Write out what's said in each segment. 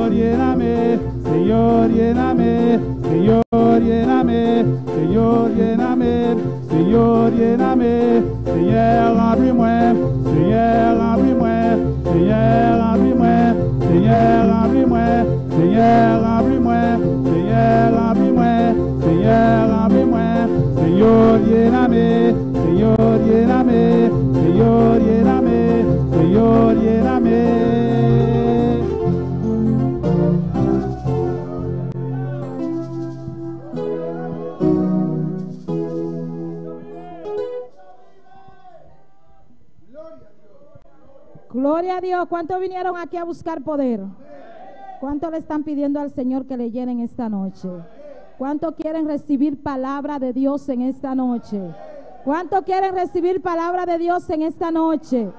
Señor, lléname, Señor, lléname, Señor, lléname, Señor, lléname, Señor, lléname, Seigneur, remplis-moi, Seigneur, remplis-moi, Seigneur, remplis-moi, Seigneur, remplis-moi, Seigneur, remplis-moi, Seigneur, remplis-moi, Seigneur, remplis-moi, Señor, lléname, Señor, lléname, Señor, lléname, Señor, lléname. Gloria a Dios. ¿Cuántos vinieron aquí a buscar poder? ¿Cuántos le están pidiendo al Señor que le llenen esta noche? ¿Cuántos quieren recibir palabra de Dios en esta noche? ¿Cuántos quieren recibir palabra de Dios en esta noche?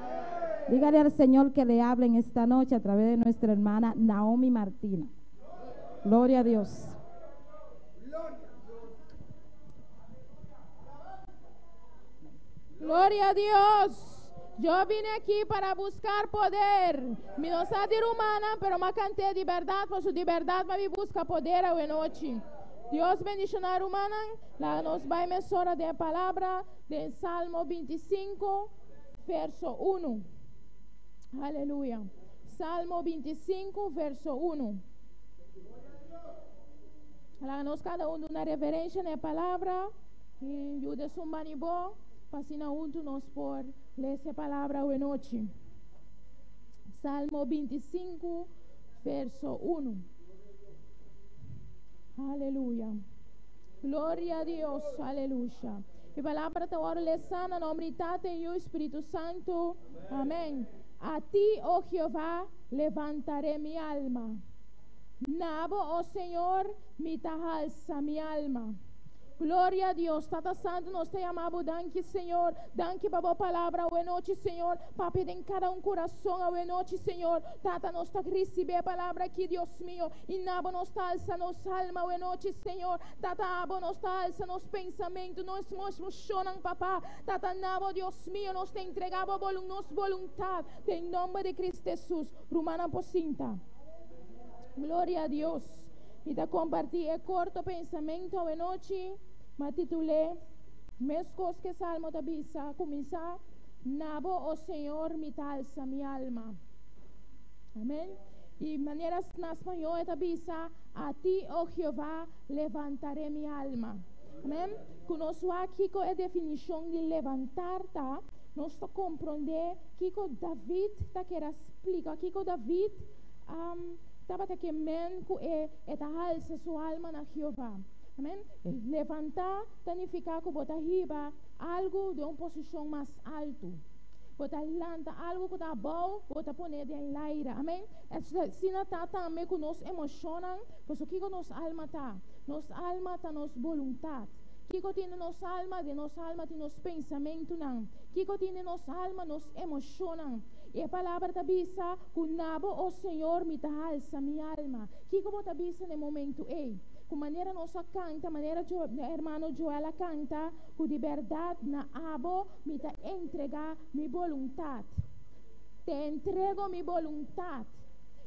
Dígale al Señor que le hable en esta noche a través de nuestra hermana Naomi Martina. Gloria a Dios. Gloria a Dios. Yo vine aquí para buscar poder. Me não sa de humana, pero me canté de verdade, por su de verdade me busca poder hoje noite. Dios bendicionar humana, la nos va a mesora de palabra de Salmo 25, verso 1. Aleluya. Salmo 25, verso 1. La nos cada uno una reverencia de palabra y ayuda su manibo. Pasina junto nos por ler essa palavra hoje noite. Salmo 25, verso 1. Aleluya. Glória a Deus. Aleluya. E palavra te oro le sana na omnitate e o Espírito Santo. Amém. A ti, oh Jehová, levantaré mi alma. Nabo, oh Senhor, me alza mi alma. Glória a Deus, Tata Santo, nós te amamos, danke, Senhor, danke para a palavra, hoje noite, Senhor, papi, em cada coração, hoje noite, Senhor, Tata, nós te receber a palavra aqui, Deus meu, e nabo, nós te alça, nos alma, hoje noite, Senhor, Tata, abo, nós te alça, nos pensamentos, nós emocionam, papá, Tata, nabo, Deus meu, nós te entregamos nos vontade, em nome de Cristo Jesus, Romana Pocinta, glória a Deus. E te compartir é corto pensamento hoje noite, mas titulei Mescos que Salmo da Bisa, começar, Nabo, o Senhor, me alza mi alma. Amém? E maneiras na espanhol da Bisa, a ti, oh Jeová, levantaré mi alma. Amém? Conosco aqui com a definição de levantar, tá? Nós te compreender que David tá querendo explicar, aqui com David, estava que men que alça sua alma na Jeová. Amém? Levantar significa que botar riba algo de uma posição mais alto. Botar lanta algo que está bom, botar poner de laira. Amém? Se não está também que nos emocionam, pois o que nos alma está? Nos alma está nos vontade. Kiko tiene nos alma, de nos alma tiene nos pensamento não. Kiko tiene nos alma, nos emocionam. E a palavra da bisa, kunabo o Senhor me alza mi alma. Kiko bota bisa no momento ei. Com maneira nossa canta, maneira hermano Joela canta, com de verdade na abo me entregar mi vontade. Te entrego mi vontade.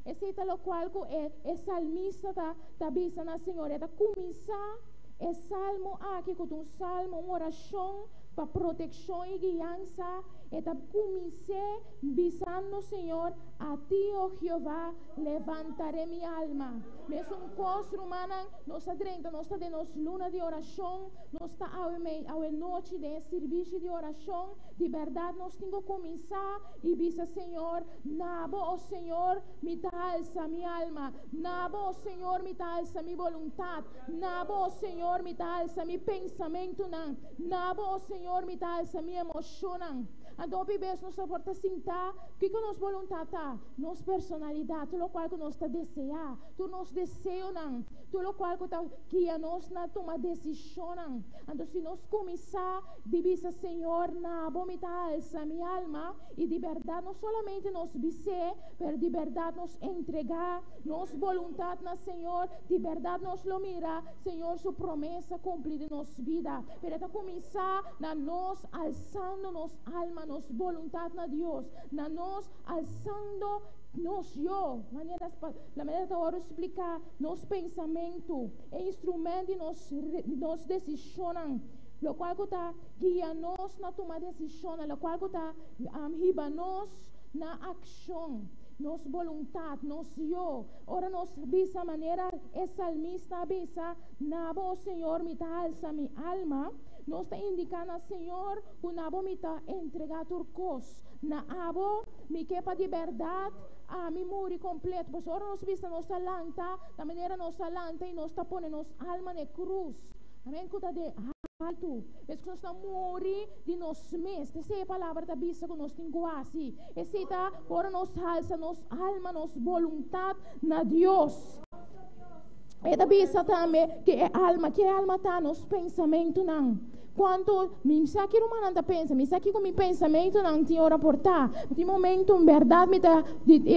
Esse é o qual é salmista da bisa na Senhora, é começar. É salmo aqui com um salmo, uma oração para proteção e guiança. É da comecei bisando, Senhor, a ti, oh Jeová, levantaré mi alma. Mesmo coisa humana, nós adrenta, nós está de nos luna de oração, nós está ao noite de serviço de oração. De verdade, nós temos que começar e bisa, Senhor, nabo, oh Senhor, me alza mi alma. Nabo, oh Senhor, me alza mi vontade. Nabo, oh Senhor, me alza mi pensamento. Nabo, oh Senhor, me alza mi emoção. Então, bebês, nós porta sentar, que nos vontade tá, nos personalidade, tudo o qual que nós está desejar, tu nos desejo não, tudo o qual que a nós na toma decisão não. Então, se nós começar de bisa, Senhor, na vomita alça minha alma, e de verdade, não somente nos viser, mas de verdade nos entregar, nos vontade na Senhor, de verdade nos lo mira, Senhor, sua promessa cumprida em nossa vida. Para começar na nós alçando nos alma, nos vontade na Deus, na nós alçando la maneira que eu explicar, nos pensamento é instrumento de nos decisões, lo qual está guia nós na tomar decisões, lo qual está riba nós na ação, nos vontade, nos eu. Ora nos bisa maneira é salmista bisa, nabo Senhor me tá alça minha alma. Nós está indicando ao Senhor que nabo me tá entregar turcos, na abo me quepa de verdade. Mi muri completo, pois ora nós vista nossa lanta, da maneira nossa lanta e nós está pondo nossa alma na cruz. Amém? Cuida de alto. Vês que nós está muri de nós mesmos. Essa é a palavra da Bíblia que nós temos assim. Essa está ora nós alça, nossa alma, nossa vontade na Deus. E da Bíblia também que é alma está nos pensamentos não. Quando me saque uma nanta pensa, me saque com meu pensamento não tinha hora portar. De momento, em verdade, me dá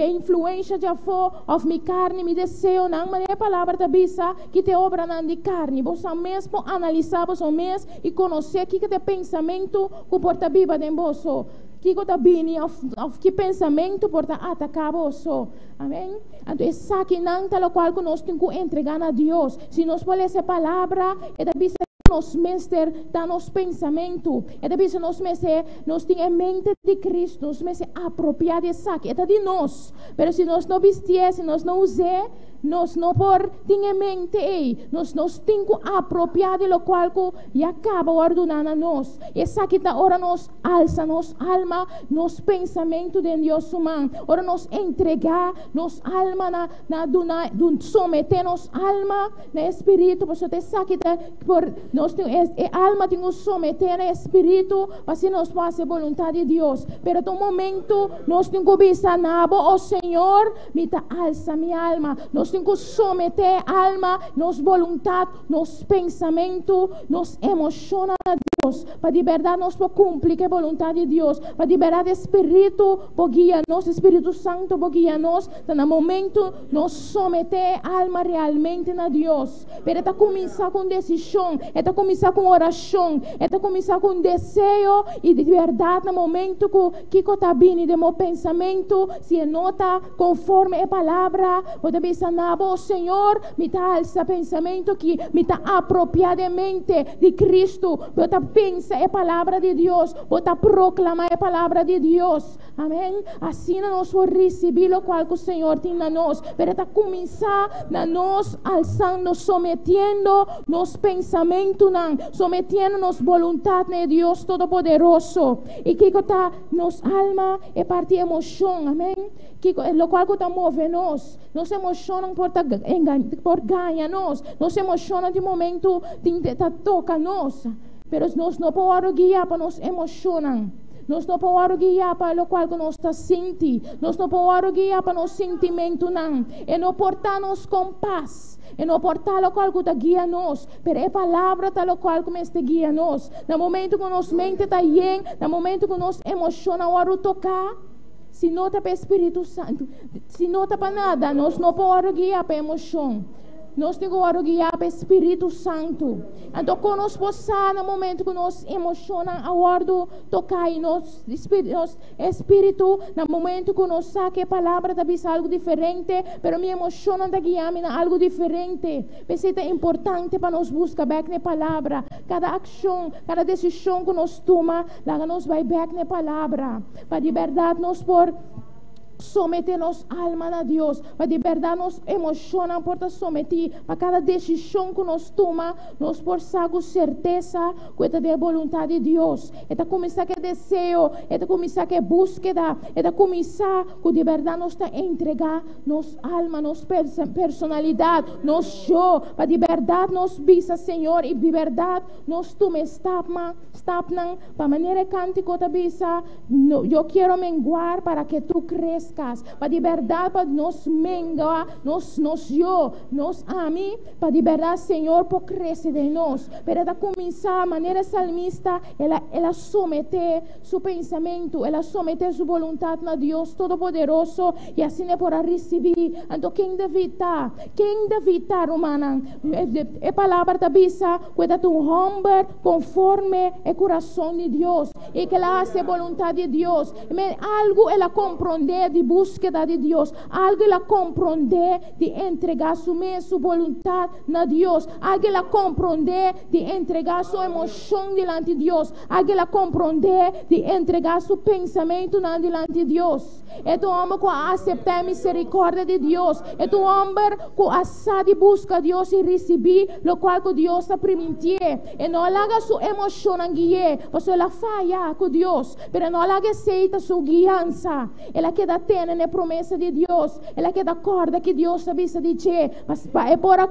influência de for of minha carne, me desejo não, mas é a palavra da Bíblia que te obra não de carne. Você mesmo analisar, você mesmo e conhecer que te pensamento que porta viva de você. Que está bem, que pensamento porta atacar você. Amém? Então, essa aqui não é o qual nós temos que entregar a Deus. Se nós podemos essa palavra, é da Bíblia. Nos mestre da nos pensamento, é da vez nos mestre nos tem a mente de Cristo, nos mestre apropriado de saque, é de nós. Mas se nós não vestir, se nós não usar, nós não por tem a mente aí, nós tem que apropriar de lo qual que acaba ordenando a nós. Essa aqui da hora nos alça, nos alma, nos pensamento de Deus humano. Ora nos entregar, nos alma someter nos alma na espírito, por isso essa aqui por nós alma tem que someter no espírito para se nós fazer a vontade de Deus. Pero no momento nós temos que visar nabo, o Senhor me dá alça minha alma. Nós temos que someter a alma, nos vontade, nos pensamento, nos emociona a Deus. Para de verdade nós podemos cumprir a vontade de Deus. Para de verdade espírito pode guiar nós, Espírito Santo pode guiar nós. No momento nós someter a alma realmente na Deus. Pero está começar com decisão. Está começar com oração, está começar com desejo e de verdade no momento que está vindo de meu pensamento, se nota conforme a palavra, pode pensar, o Senhor me dá esse pensamento que me dá apropriadamente de Cristo, pode pensar a palavra de Deus, pode proclamar a palavra de Deus, amém? Assim nós vamos receber o qual o Senhor tem na nós, para está começar na nós alçando, sometendo nos pensamentos, sometendo nos vontade de Deus Todo-Poderoso. E que está nos alma e parte emoção, amém? Que lo qual está move nós. Nos emocionam por ganhar nós. Nos emocionam de momento que toca nós. Mas nós não podemos guiar para nos emocionar. Nós não podemos guiar para o qual nós está sentindo. Nós não podemos guiar para nos sentimentos, não. E não portar-nos com paz. E não portar o qual que guia nós. Pero é a palavra tal qual que está guia nós. No momento que nos mente está bem, no momento que nos emociona o tocar, se não está para o Espírito Santo, se não está para nada, nós não podemos guiar para a emoção. Nós temos que guiar para o Espírito Santo. Então, quando nós passamos no momento que nos emociona a hora tocar em nosso espírito, no momento que nós saque a palavra, talvez algo diferente, mas me emociona de guiar-me a algo diferente. Mas é importante para nós buscar back na palavra. Cada ação, cada decisão que nós tomamos, lá nós vai back na palavra. Para de verdade nós por someter nossa alma a Deus, para de verdade nos emociona por someter para cada decisão que nós toma, nós por saber certeza que é da vontade de Deus. É começar que desejo, é começar que búsqueda, é começar que de verdade nós está entregar nossa alma, nossa personalidade, nosso eu, para de verdade nós visa Senhor e de verdade nós toma estapnan para maneira cântico da visa, eu quero menguar para que tu crescas. Para de verdade, para nós menga, nós eu, nós ami, para de verdade, Senhor, por crescer de nós. Para começar a maneira salmista, ela someter seu pensamento, ela someter sua vontade a Deus Todo-Poderoso e assim é para receber. Então, quem deve estar, humana? É palavra da Bíblia, que é um homem conforme o coração de Deus e que ela hace a vontade de Deus. Mas algo ela compreende de búsqueda de Deus, alguém a compreender de entregar sua mente, sua vontade na Deus, alguém a compreender de entregar sua emoção diante de Deus, alguém a compreender de entregar seu pensamento diante de Deus. É tu homem que aceitar a misericórdia de Deus, é tu homem que assa de busca Deus e receber o qual que Deus está permitir, e não larga sua emoção a guiar, você ela falha com Deus, mas não larga aceita sua guiança, ela quer ter a promessa de Deus, ela quer acorda que Deus avisa de dizer, mas é por a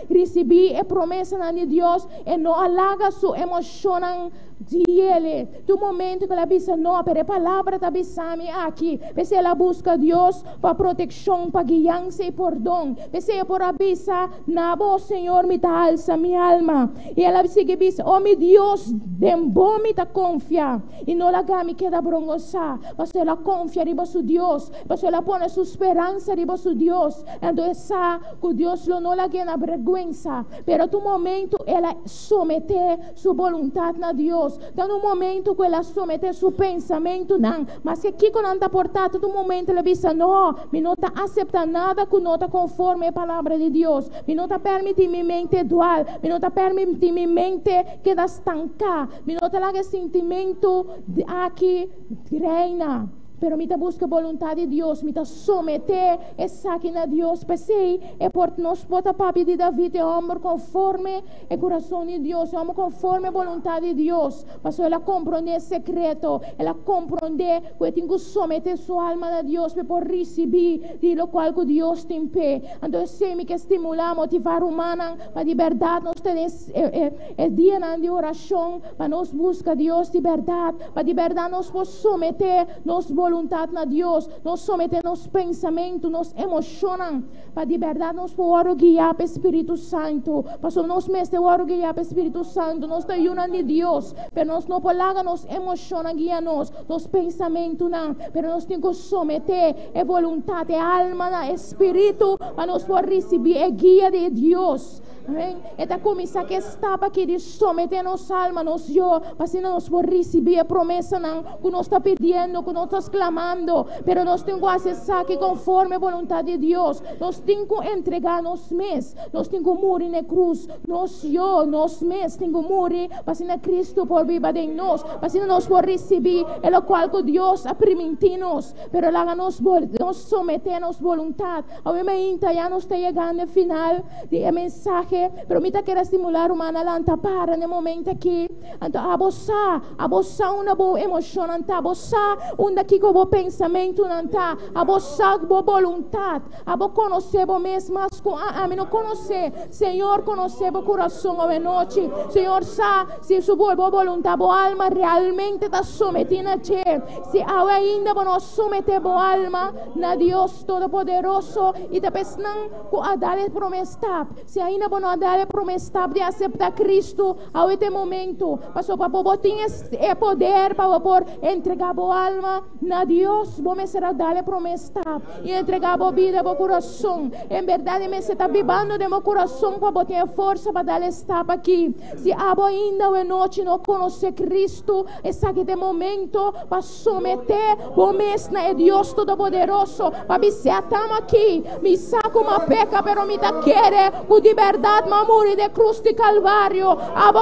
receber a promessa de Deus, e não larga sua emoção de ele, do momento que ela avisa não, pero a palavra está avisando aqui, se ela busca Deus para proteção, para guiança e perdão, se ela por avisar, na voz Senhor me dá alça minha alma, e ela sigue diz, oh meu Deus, dem bom me dá confia, e não la me queda brongosa, mas ela confia riba su Deus, mas ela põe sua esperança riba su Deus, então sabe que Deus não la na vergüenza, pero tu momento ela someter sua vontade na Deus, no momento que ela somete seu pensamento não, mas que aqui quando está portado no momento ela diz não, me não está aceitando nada que não está conforme a palavra de Deus, me não está permitindo minha mente dual, me não está permitindo minha mente quedar estancada, me não está lá que sentimento aqui reina. Pero me busca a vontade de Deus, me someter essa aqui na Deus, pensei, é por nós bota papi de David, é homem conforme o coração de Deus, é homem conforme a vontade de Deus, mas ela compreende o secreto, ela compreende que tem que someter sua alma a Deus, para receber de lo qual que Deus tem pé. Então, sei que estimular, motivar humana, para de verdade, nós temos dia de oração, para nós buscar Deus de verdade, para de verdade nós podemos someter nossa vontade na Deus, nós someter nos pensamentos, nos emocionam, para de verdade nós podemos guiar para o Espírito Santo, para nós mesmos podemos guiar para o Espírito Santo, nós estamos unidos de Deus, mas nós não podemos nos emocionar, guiar nos pensamentos, não, mas nós temos que someter a vontade, a alma, a espírito, para nós poder receber a guia de Deus. Amém? Então começa que estava aqui de someter nossa alma, nos eu, para assim nós podemos receber a promessa não, que nós está pedindo, que nós está clamando, pero nós temos que acessar que conforme a vontade de Deus, nós temos que entregar nos mesmos, nós temos que morrer na cruz, nós mesmos temos que morrer, para assim Cristo por viver em nós, para assim nós podemos receber o qual que Deus a permitir-nos, pero lá nós someter a nossa vontade. Obviamente já nós está chegando ao final de mensagem, pero me quero estimular uma lanta para no momento aqui, então abusar uma boa emoção, abusar daqui com o pensamento, abusar com a vontade, abusar conhecer o mesmo, a mim não conhecer, Senhor conhecer o coração a noite, Senhor sabe se sua boa vontade, a alma realmente está sometida a Ti, se ainda nós someter a alma na Deus Todo-Poderoso e depois não a dar promessa, se ainda não dar promessa de aceitar Cristo a este momento, para poder ter poder para poder entregar a alma na Deus, vamos será dar promessa e entregar a vida para o coração. Em verdade, me está vivendo de meu coração para ter força para dar estar aqui. Se ainda a noite não conhece Cristo, está aqui de momento para someter o mesmo é Deus Todo-Poderoso, para dizer, estamos aqui, me saca uma peca, pero me da querer, com de verdade, mamuri de cruz de Calvário,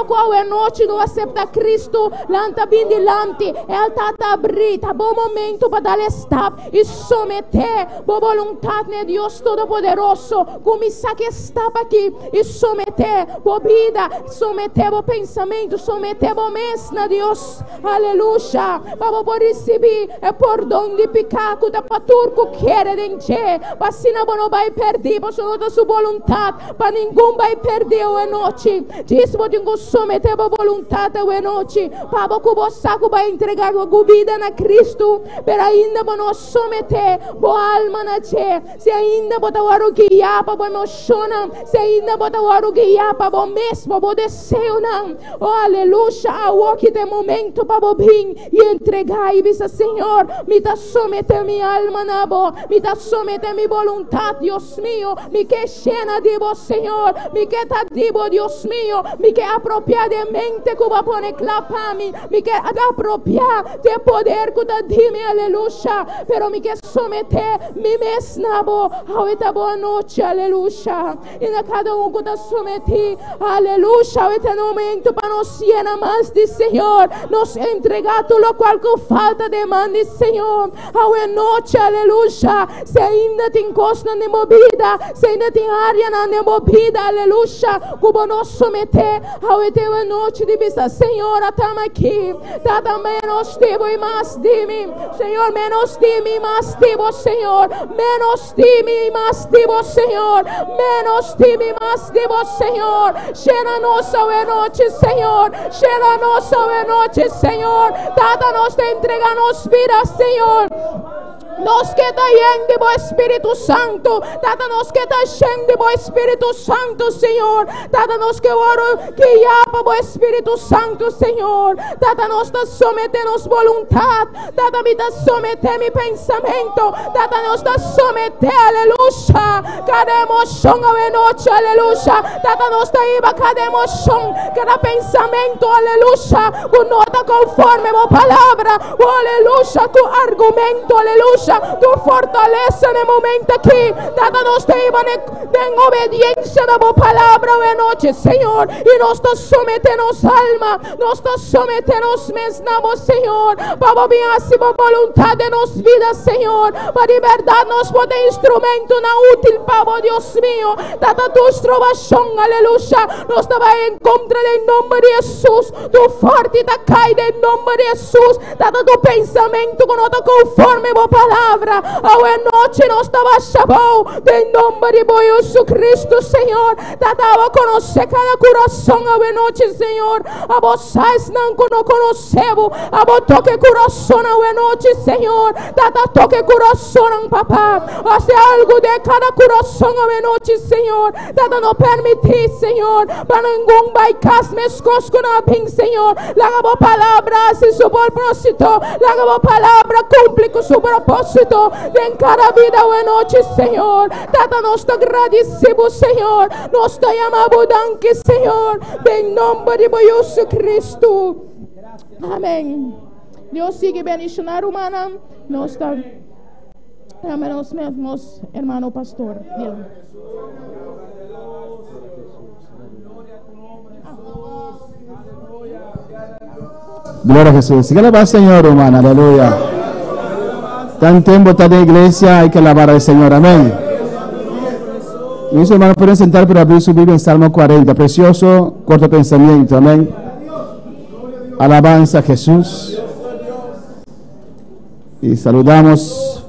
qual é noite não aceita Cristo, lanta bem delante, ele está abrindo, tá bom momento para dar estar e someter a vontade de Deus Todo-Poderoso, começar que estava aqui e someter a vida, someter o pensamento, someter o mesmo a Deus, aleluia, para poder receber o perdão de pecado da paturco quer em ti, para assim não vai perder, para sua vontade, para ninguém vai perder a noite, diz que tenho que someter a vontade a noite, para que você vai entregar a vida na Cristo, pero ainda nós someter a alma na Ti, se ainda botar o guiar para a emoção, se ainda botar o guiar para o mesmo, para o desejo, não, oh aleluia, ao que de momento para vir e entregar e dizer, Senhor, me dá someter minha alma na boa, me dá someter minha vontade, Deus meu, me que cheia de vós, Senhor, mi que ta dibo, Dios mío, mi que apropiadamente que va a poner clapami, mi que apropiar de poder que ta dime, aleluya, pero mi que somete mi mesnabo, ahorita boa noche, aleluya, y a cada uno que ta sometí, aleluya, ahorita no momento para nos llena más de Señor, nos entrega todo lo cual que falta demanda, Señor, ahora noche, aleluya, se ainda tem costa de movida, se ainda tem área na movida, aleluya, como nos someter, ahora noite de vista, Senhor, estamos aqui, tá também menos de mim, mais de mim, Senhor, menos de mim, mais de vos, Senhor, menos de mim, mais de vos, Senhor, menos de mim, mais de vos, Senhor, cheira nossa noite, Senhor, cheira nossa noite, Senhor, dada nos te entrega nos vida, Senhor. Nos que está lleno de Espíritu Santo, dádanos que está lleno de Espíritu Santo, Señor, dádanos que oro que ya para Espíritu Santo, Señor, dádanos de someternos voluntad, dádanos de someter mi pensamiento, dádanos de someter, aleluya, cada emoción a noche, aleluya, dádanos de ir a cada emoción, cada pensamiento, aleluya, con nota conforme a palabra, aleluya, tu argumento, aleluya, tu fortaleza en el momento aquí, dádanos de en obediencia a tu palabra de noche, Señor, y nos sometemos alma, nos sometemos mesnamos, Señor, para bien así por voluntad de nos vida, Señor, para de verdad nos pone instrumento na útil, Pavo, Dios mío, dada tu estrobación, aleluya, nos estaba en contra del nombre de Jesús, tu fuerte te cae del nombre de Jesús, dada tu pensamiento con otro conforme a palabra, ahora noche nos estaba chabao del nombre de Jesucristo, Señor, dada a conocer cada corazón ahora noche, Señor, a vos sabes no conocemos, a vos toque corazón ahora noche, Señor, dada toque corazón, papá, hace algo de cada corazón ahora noche, Señor, dada no permitir, Señor, para ningún bypass me escosco na pin, Señor, la palabra hace su propósito, la palabra cumple con su propósito en cada vida o noche, Señor, dada nos te agradecemos, Señor, nos te llamamos danke, Señor, en nombre de Jesucristo, amén. Dios sigue bendicionar humana, nos está menos hermano pastor. Gloria a Jesús. Sigue alabar al Señor, hermana, aleluya. Tan tiempo está de iglesia, hay que alabar al Señor, amén. Y mis hermanos pueden sentar para abrir su Biblia en Salmo 40, precioso, corto pensamiento, amén. Alabanza a Jesús. Y saludamos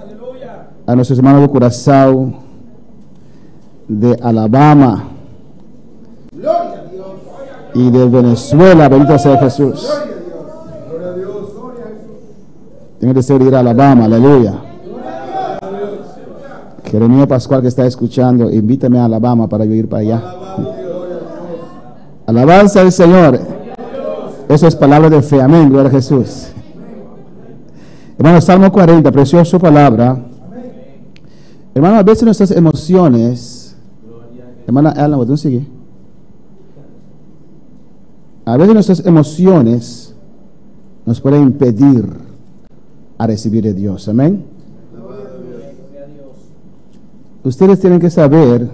a nuestros hermanos de Curazao, de Alabama y de Venezuela. Bendito sea Jesús. Tengo deseo de ir a Alabama, aleluya. Jeremías Pascual, que está escuchando, invítame a Alabama para yo ir para allá. Alabanza al Señor. Eso es palabra de fe, amén, gloria a Jesús. Hermano, Salmo 40, preciosa palabra. Hermano, a veces nuestras emociones, hermana Alan, ¿dónde sigue? A veces nuestras emociones nos pueden impedir a recibir de Dios, amén. Ustedes tienen que saber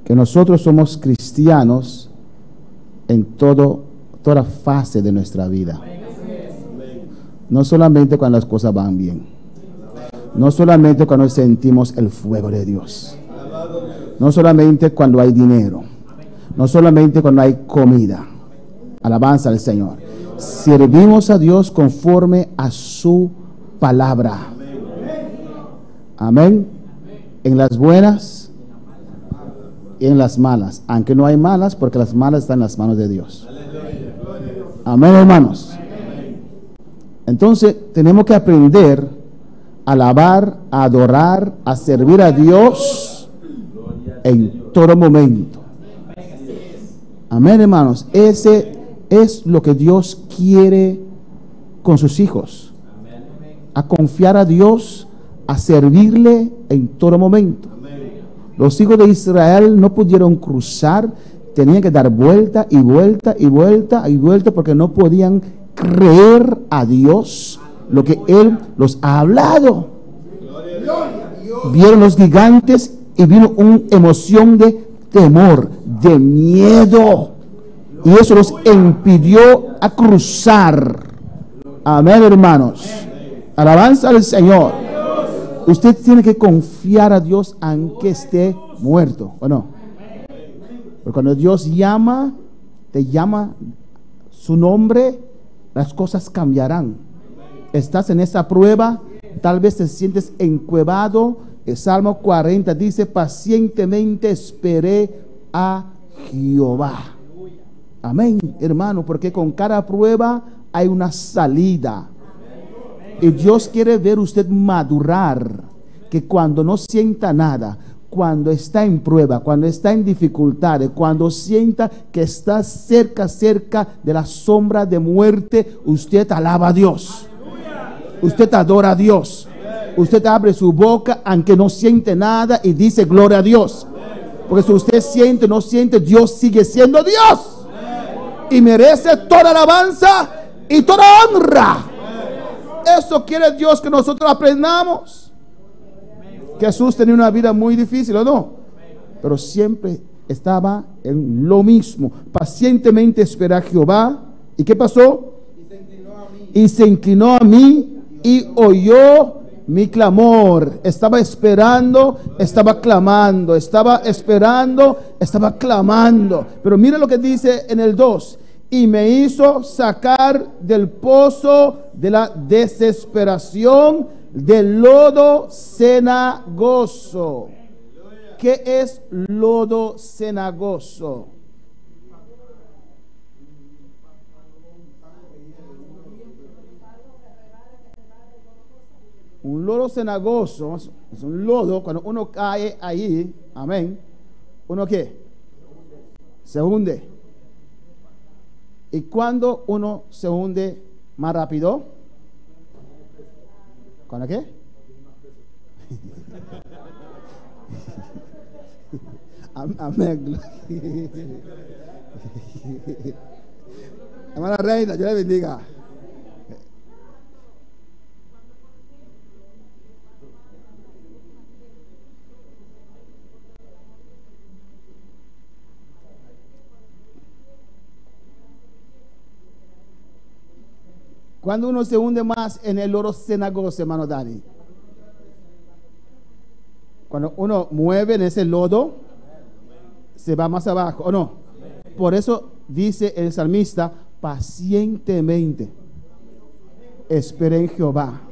que nosotros somos cristianos en toda fase de nuestra vida. No solamente cuando las cosas van bien, no solamente cuando sentimos el fuego de Dios, no solamente cuando hay dinero, no solamente cuando hay comida. Alabanza al Señor. Servimos a Dios conforme a su palabra. Amén. En las buenas y en las malas, aunque no hay malas, porque las malas están en las manos de Dios. Amén, hermanos. Entonces tenemos que aprender a alabar, a adorar, a servir a Dios en todo momento. Amén, hermanos. Ese es lo que Dios quiere con sus hijos. A confiar a Dios, a servirle en todo momento. Los hijos de Israel no pudieron cruzar, tenían que dar vuelta y vuelta y vuelta y vuelta porque no podían creer a Dios lo que Él los ha hablado. Vieron los gigantes y vino una emoción de temor, de miedo, y eso los impidió a cruzar. Amén, hermanos. Alabanza al Señor. Usted tiene que confiar a Dios aunque esté muerto, ¿o no? Porque cuando Dios te llama su nombre, las cosas cambiarán. Estás en esa prueba, tal vez te sientes encuevado. El Salmo 40 dice: pacientemente esperé a Jehová. Amén, hermano, porque con cada prueba hay una salida. Y Dios quiere ver usted madurar, que cuando no sienta nada, cuando está en prueba, cuando está en dificultades, cuando sienta que está cerca de la sombra de muerte, usted alaba a Dios. Usted adora a Dios. Usted abre su boca aunque no siente nada y dice gloria a Dios. Porque si usted siente o no siente, Dios sigue siendo Dios. Y merece toda alabanza y toda honra. Eso quiere Dios que nosotros aprendamos. Jesús tenía una vida muy difícil, ¿o no? Pero siempre estaba en lo mismo. Pacientemente esperé a Jehová. ¿Y qué pasó? Y se inclinó a mí y oyó mi clamor. Estaba esperando, estaba clamando, estaba esperando, estaba clamando. Pero mira lo que dice en el 2. Y me hizo sacar del pozo de la desesperación, del lodo cenagoso. ¿Qué es lodo cenagoso? Un lodo cenagoso es un lodo. Cuando uno cae ahí, amén, ¿uno qué? Se hunde. ¿Y cuando uno se hunde más rápido? ¿Cuándo qué? Amén. Hermana Reina, Dios le bendiga. Cuando uno se hunde más en el lodo cenagoso, hermano Dani. Cuando uno mueve en ese lodo, se va más abajo, ¿o no? Por eso dice el salmista: pacientemente esperé en Jehová.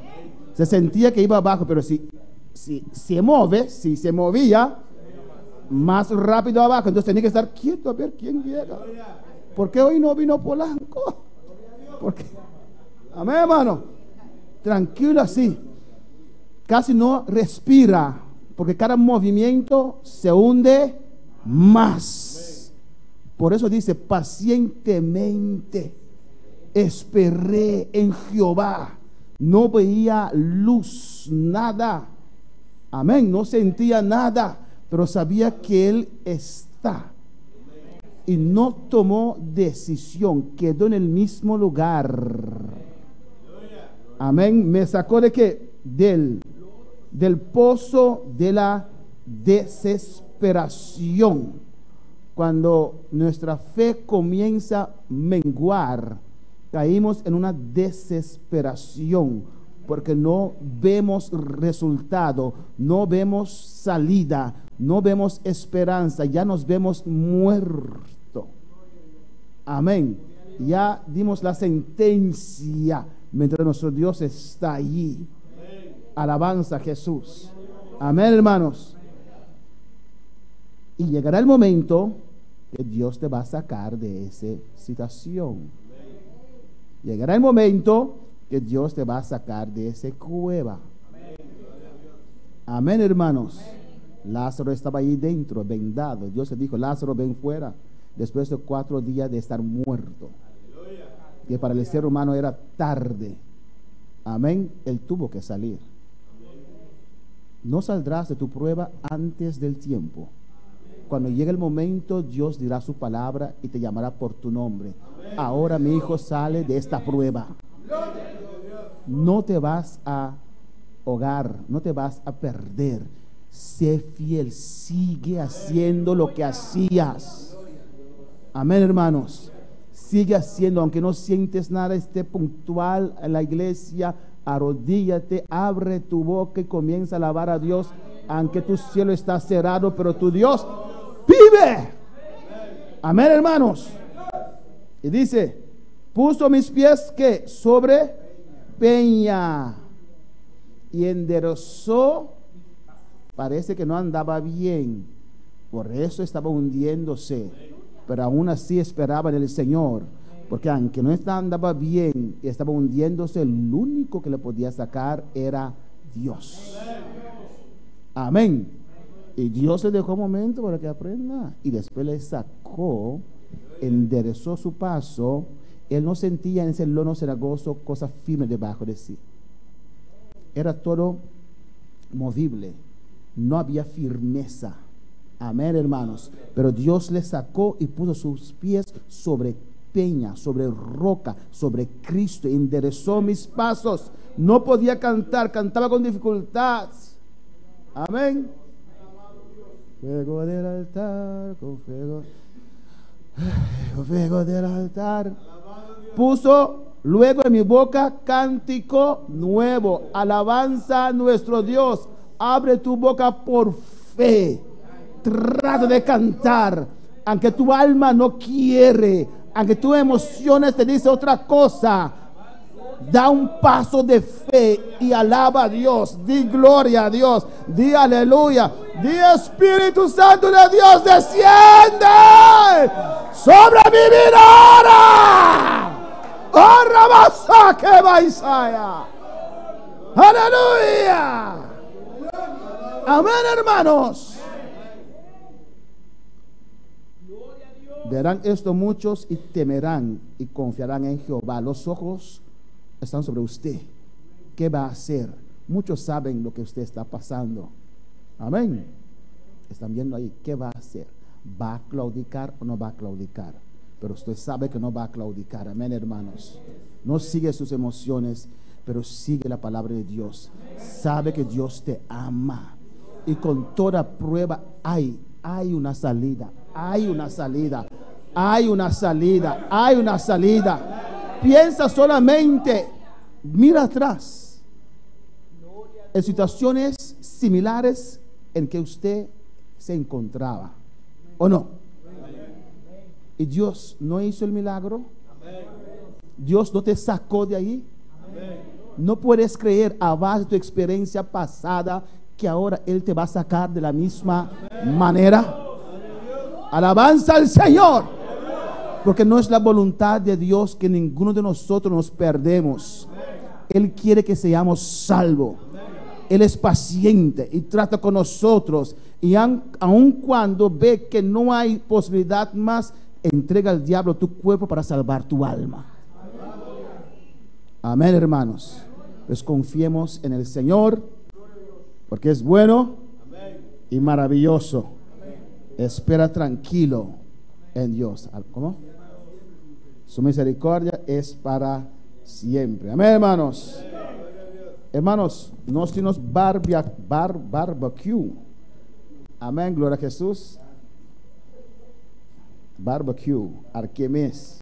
Se sentía que iba abajo, pero si se movía más rápido abajo, entonces tenía que estar quieto a ver quién llega. ¿Por qué hoy no vino Polanco? Porque amén, hermano. Tranquilo así. Casi no respira, porque cada movimiento se hunde más. Por eso dice: pacientemente esperé en Jehová. No veía luz, nada. Amén. No sentía nada, pero sabía que Él está. Y no tomó decisión. Quedó en el mismo lugar. Amén. Me sacó de qué? Del pozo de la desesperación. Cuando nuestra fe comienza a menguar, caímos en una desesperación porque no vemos resultado, no vemos salida, no vemos esperanza, ya nos vemos muertos. Amén. Ya dimos la sentencia mientras nuestro Dios está allí. Alabanza a Jesús. Amén, hermanos. Y llegará el momento que Dios te va a sacar de esa situación. Llegará el momento que Dios te va a sacar de esa cueva. Amén, hermanos. Lázaro estaba ahí dentro, vendado. Dios le dijo: Lázaro, ven fuera. Después de 4 días de estar muerto, que para el ser humano era tarde. Amén. Él tuvo que salir. No saldrás de tu prueba antes del tiempo. Cuando llegue el momento, Dios dirá su palabra y te llamará por tu nombre. Ahora mi hijo sale de esta prueba. No te vas a ahogar, no te vas a perder. Sé fiel, sigue haciendo lo que hacías. Amén, hermanos. Sigue haciendo, aunque no sientes nada, esté puntual en la iglesia, arrodíllate, abre tu boca y comienza a alabar a Dios, aunque tu cielo está cerrado, pero tu Dios vive. Amén, hermanos. Y dice, puso mis pies que sobre peña y enderezó. Parece que no andaba bien, por eso estaba hundiéndose, pero aún así esperaba en el Señor, porque aunque no andaba bien y estaba hundiéndose, el único que le podía sacar era Dios. Amén. Y Dios le dejó un momento para que aprenda, y después le sacó, enderezó su paso. Él no sentía en ese lono cenagoso cosas firmes debajo de sí. Era todo movible, no había firmeza. Amén, hermanos. Pero Dios le sacó y puso sus pies sobre peña, sobre roca, sobre Cristo. Enderezó mis pasos. No podía cantar, cantaba con dificultad. Amén. Fuego del altar, con fuego del altar. Puso luego en mi boca cántico nuevo, alabanza a nuestro Dios. Abre tu boca por fe. Trata de cantar, aunque tu alma no quiere, aunque tus emociones te dicen otra cosa. Da un paso de fe y alaba a Dios. Di gloria a Dios. Di aleluya. Di Espíritu Santo de Dios, desciende sobre mi vida ahora. ¡Oh, Rabasa que Baisaya! ¡Aleluya! Amén, hermanos. Verán esto muchos y temerán y confiarán en Jehová. Los ojos están sobre usted. ¿Qué va a hacer? Muchos saben lo que usted está pasando. Amén. Están viendo ahí. ¿Qué va a hacer? ¿Va a claudicar o no va a claudicar? Pero usted sabe que no va a claudicar. Amén, hermanos. No sigue sus emociones, pero sigue la palabra de Dios. Sabe que Dios te ama. Y con toda prueba hay una salida. Hay una salida. Hay una salida. Hay una salida. Piensa solamente, mira atrás, en situaciones similares en que usted se encontraba, ¿o no? Y Dios no hizo el milagro. Dios no te sacó de ahí. No puedes creer a base de tu experiencia pasada que ahora Él te va a sacar de la misma manera. Alabanza al Señor. Porque no es la voluntad de Dios que ninguno de nosotros nos perdemos. Él quiere que seamos salvos. Él es paciente y trata con nosotros. Y aun cuando ve que no hay posibilidad más, entrega al diablo tu cuerpo para salvar tu alma. Amén, hermanos. Pues confiemos en el Señor, porque es bueno y maravilloso. Espera tranquilo en Dios. ¿Cómo? Su misericordia es para siempre. Amén, hermanos. Hermanos, nós temos barbecue. Amén, gloria a Jesús. Barbecue, Arquemes.